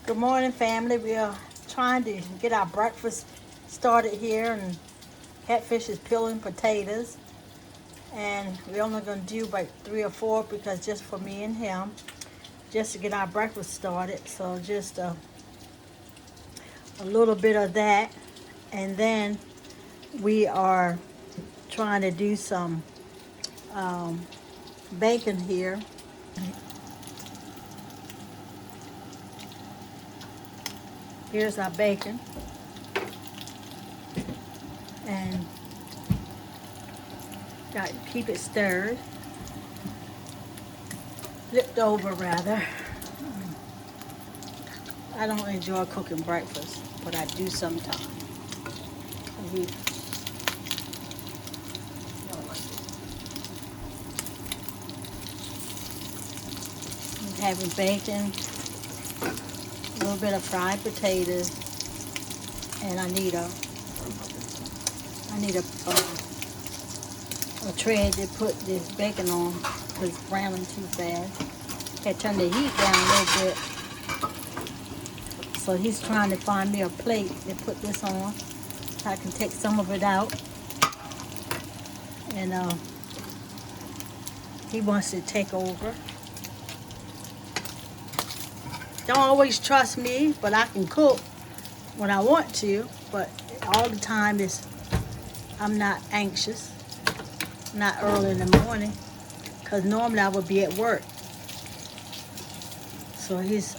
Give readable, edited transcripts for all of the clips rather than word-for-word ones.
Good morning, family. We are trying to get our breakfast started here, and Catfish is peeling potatoes. And we're only going to do like 3 or 4 because just for me and him, just to get our breakfast started. So just a little bit of that, and then we are trying to do some um, bacon here. Here's our bacon, and got to keep it stirred, flipped over rather. I don't enjoy cooking breakfast, but I do sometimes. We having bacon, a little bit of fried potatoes, and I need a tray to put this bacon on because it's browning too fast. Had to turn the heat down a little bit. So he's trying to find me a plate to put this on so I can take some of it out. And he wants to take over. Don't always trust me, but I can cook when I want to. But all the time I'm not anxious, not early in the morning, because normally I would be at work. So he's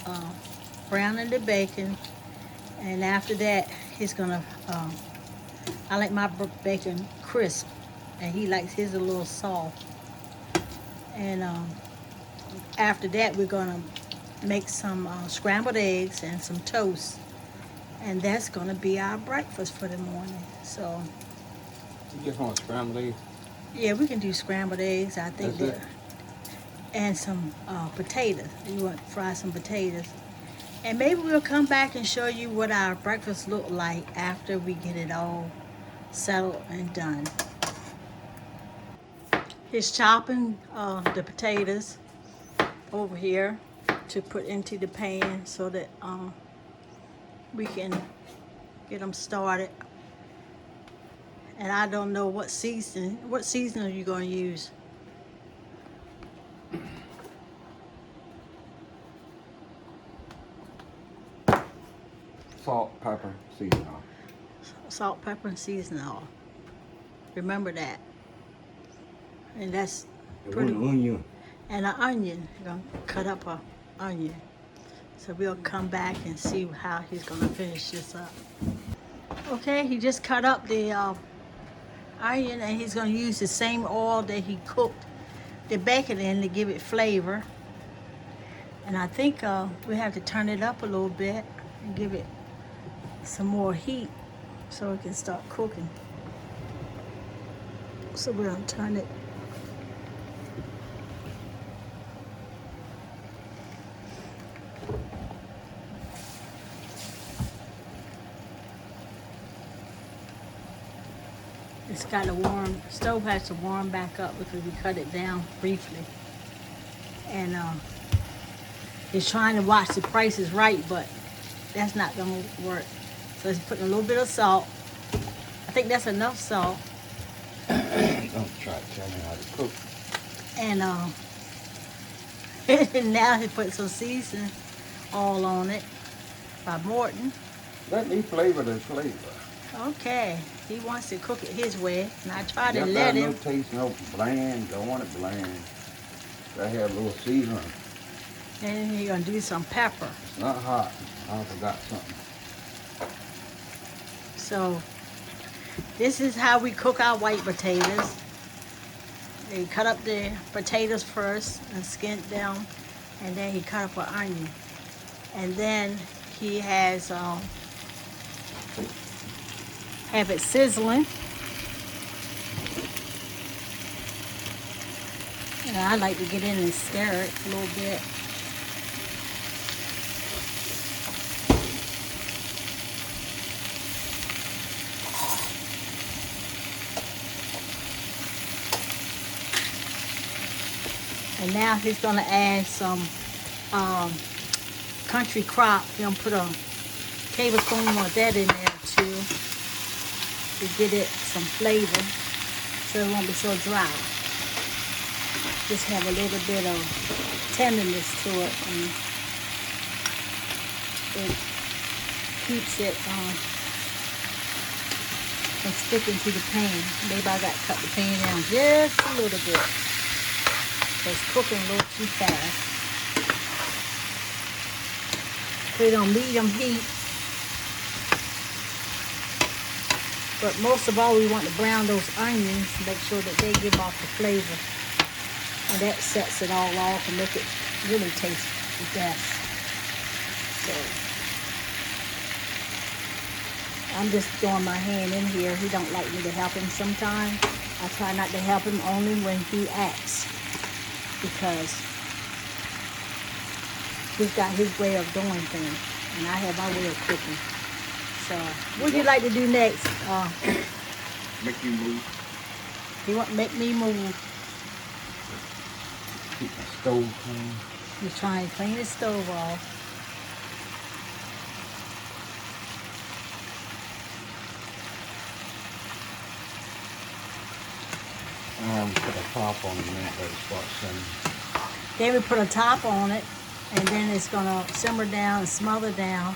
browning the bacon, and after that he's gonna. I like my bacon crisp, and he likes his a little soft. And after that we're gonna make some scrambled eggs and some toast, and that's gonna be our breakfast for the morning. So You just want scrambled eggs? yeah, we can do scrambled eggs. I think That's that, it? and some potatoes. You want to fry some potatoes, and maybe we'll come back and show you what our breakfast look like after we get it all settled and done. He's chopping the potatoes over here to put into the pan so that we can get them started. And I don't know what season. What season are you going to use? Salt, pepper, seasoning. Salt, pepper, and seasoning. Remember that. And that's And pretty. one onion. And an onion. You're gonna cut up an onion. So we'll come back and see how he's gonna finish this up. Okay, he just cut up the onion, and he's gonna use the same oil that he cooked the bacon in to give it flavor. And I think we have to turn it up a little bit and give it some more heat so it can start cooking. So we're gonna turn it. It's got to warm. Stove has to warm back up because we cut it down briefly. And he's trying to watch the prices right, but that's not gonna work. So he's putting a little bit of salt. I think that's enough salt. Don't try to tell me how to cook. And and now he put some seasoning all on it by Morton. Let me flavor the flavor. Okay, he wants to cook it his way, and I try to Just let no him. taste, no bland. Don't want it bland. I have a little seasoning. And then you're gonna do some pepper. It's not hot. I forgot something. So this is how we cook our white potatoes. He cut up the potatoes first and skinned them, and then he cut up an onion, and then he has have it sizzling. And I like to get in and stir it a little bit. And now he's gonna add some country crop. We're gonna put a tablespoon of that in there too to get it some flavor so it won't be so dry. Just have a little bit of tenderness to it, and it keeps it from sticking to the pan. Maybe I got to cut the pan down just a little bit. It's cooking a little too fast. Put it on medium heat. But most of all, we want to brown those onions to make sure that they give off the flavor. And that sets it all off and make it really taste the best. So I'm just throwing my hand in here. He don't like me to help him sometimes. I try not to help him only when he asks, because he's got his way of doing things, and I have my way of cooking. So, what would you like to do next? Make you move. He want to make me move. Keep the stove clean. He's trying to clean the stove off. Put a top on the minute that it starts simmering. Then we put a top on it, and then it's gonna simmer down and smother down,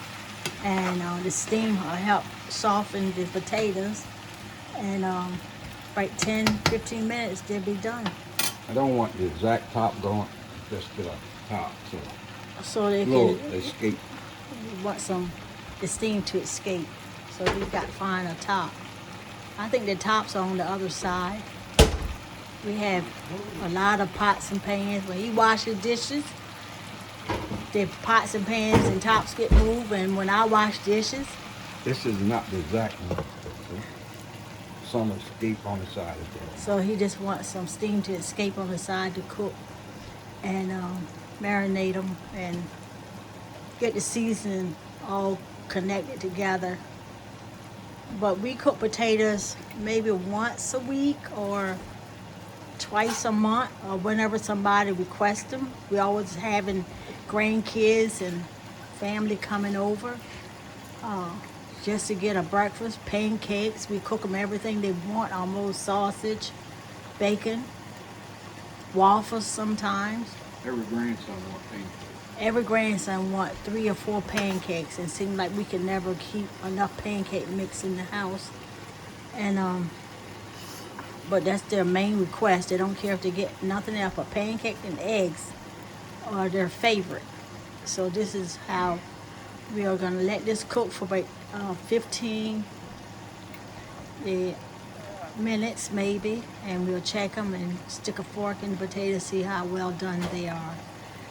and the steam will help soften the potatoes. And like 10-15 minutes, they'll be done. I don't want the exact top going, just get a top So they little can escape. want the steam to escape. So we've got to find a top. I think the top's on the other side. We have a lot of pots and pans. When he washes dishes, the pots and pans and tops get moved. And when I wash dishes, This is not the exact one. Some escape on the side of it. so he just wants some steam to escape on the side to cook and marinate them and get the seasoning all connected together. But we cook potatoes maybe once a week or twice a month, or whenever somebody requests them. We always having grandkids and family coming over just to get a breakfast. Pancakes, we cook them everything they want, almost sausage, bacon, waffles sometimes. Every grandson wants pancakes. Every grandson want 3 or 4 pancakes, and it seems like we can never keep enough pancake mix in the house. And but that's their main request. They don't care if they get nothing else but pancake and eggs are their favorite. So this is how we are gonna let this cook for about 15 minutes maybe, and we'll check them and stick a fork in the potatoes, see how well done they are.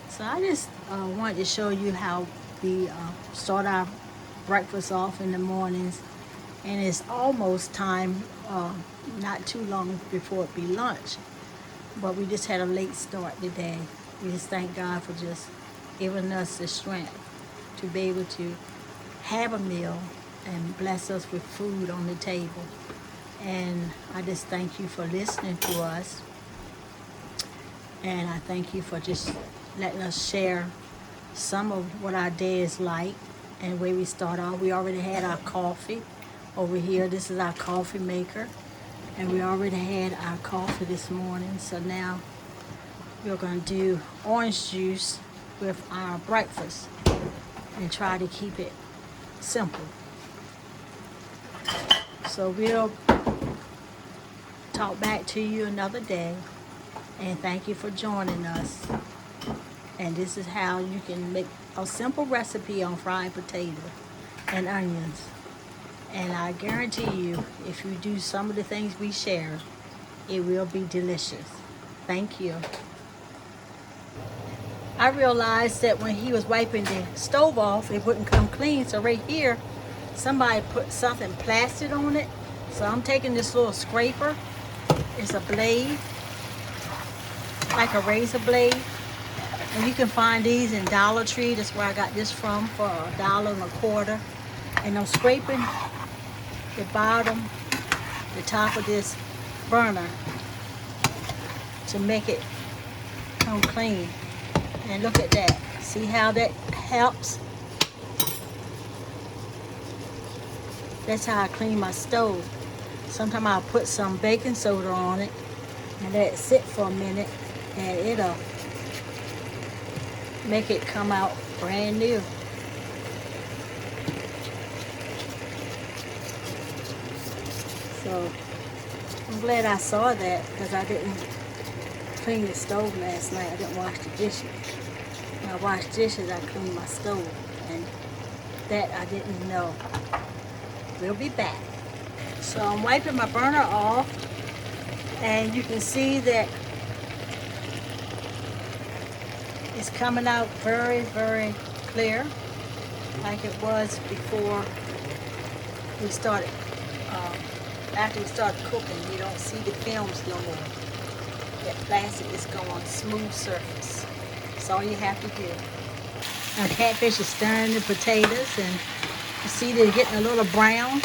So I just wanted to show you how we start our breakfast off in the mornings, and it's almost time, not too long before it be lunch, but we just had a late start today. We just thank God for just giving us the strength to be able to have a meal and bless us with food on the table. And I just thank you for listening to us, and I thank you for just letting us share some of what our day is like and where we start off. We already had our coffee over here. This is our coffee maker, and we already had our coffee this morning. So now we're going to do orange juice with our breakfast and try to keep it simple. So we'll talk back to you another day, and thank you for joining us. And this is how you can make a simple recipe on fried potato and onions. And I guarantee you, if you do some of the things we share, it will be delicious. Thank you. I realized that when he was wiping the stove off, it wouldn't come clean. So right here, somebody put something plastic on it. So I'm taking this little scraper. It's a blade, like a razor blade. And you can find these in Dollar Tree. That's where I got this from, for $1.25. And I'm scraping the bottom, the top of this burner to make it come clean. And look at that. See how that helps? That's how I clean my stove. Sometimes I'll put some baking soda on it and let it sit for a minute, and it'll make it come out brand new. So I'm glad I saw that, because I didn't clean the stove last night. I didn't wash the dishes. When I wash dishes, I clean my stove, and that I didn't know. We'll be back. So I'm wiping my burner off, and you can see that it's coming out very, very clear, like it was before we started. After we started cooking, you don't see the films no more. That plastic is going smooth surface. That's all you have to do. Now catfish is stirring the potatoes, and you see they're getting a little brown.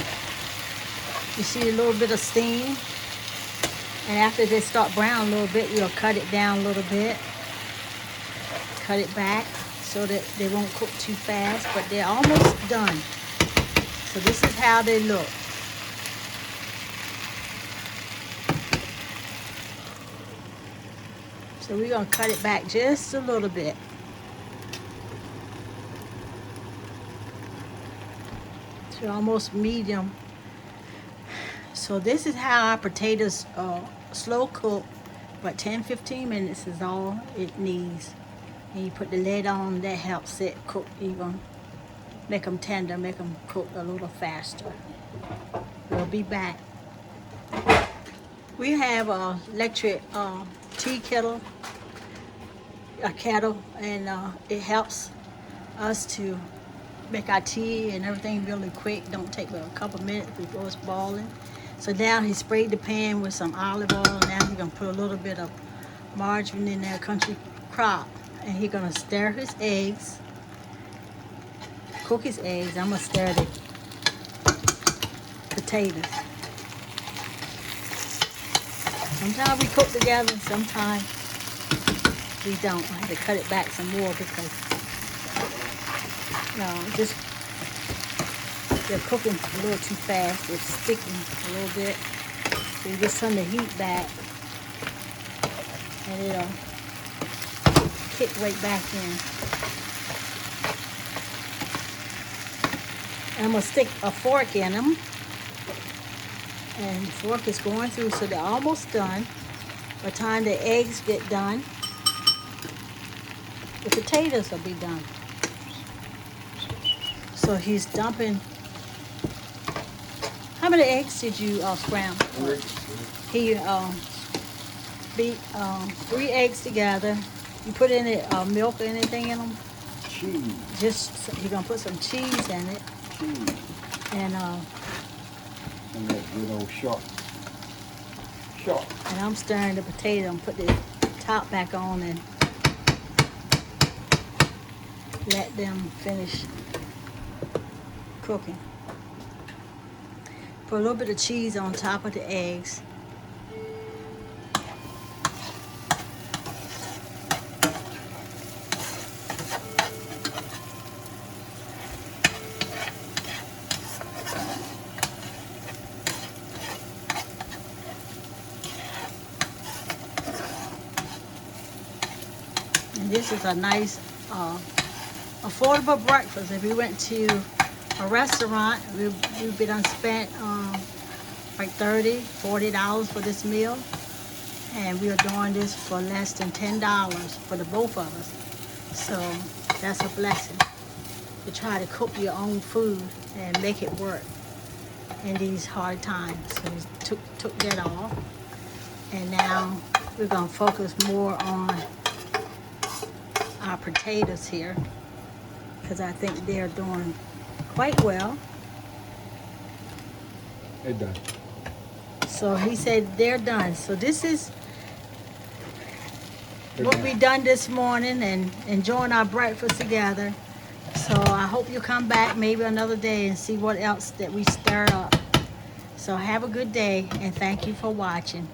You see a little bit of steam. And after they start brown a little bit, we'll cut it down a little bit. Cut it back so that they won't cook too fast, but they're almost done. So this is how they look. So we're gonna cut it back just a little bit. So almost medium. So this is how our potatoes slow cook, but 10-15 minutes is all it needs. And you put the lid on, that helps it cook even. Make them tender, make them cook a little faster. We'll be back. We have a electric tea kettle, a kettle, and it helps us to make our tea and everything really quick. Don't take but a couple minutes before it's boiling. So now he sprayed the pan with some olive oil, and now he's gonna put a little bit of margarine in there, country crop, and he's gonna stir his eggs, cook his eggs. I'm gonna stir the potatoes. Sometimes we cook together, sometimes we don't. I had to cut it back some more because just they're cooking a little too fast. It's sticking a little bit. So you just turn the heat back, and it'll kick right back in. And I'm gonna stick a fork in them. And the fork is going through, so they're almost done. By the time the eggs get done, the potatoes will be done. So he's dumping. How many eggs did you scramble? He beat 3 eggs together. You put in it milk or anything in them? Cheese. Just you're gonna put some cheese in it. Cheese. And that good old sharp. And I'm stirring the potato and put the top back on and let them finish cooking. Put a little bit of cheese on top of the eggs. And this is a nice affordable breakfast. If we went to a restaurant, we'd be done spent like $30-40 for this meal, and we are doing this for less than $10 for the both of us. So that's a blessing to try to cook your own food and make it work in these hard times. So we took that off, and now we're gonna focus more on our potatoes here, because I think they're doing quite well. They're done. So he said they're done. So this is They're what done. we done this morning, and enjoying our breakfast together. So I hope you come back maybe another day and see what else that we stir up. So have a good day, and thank you for watching.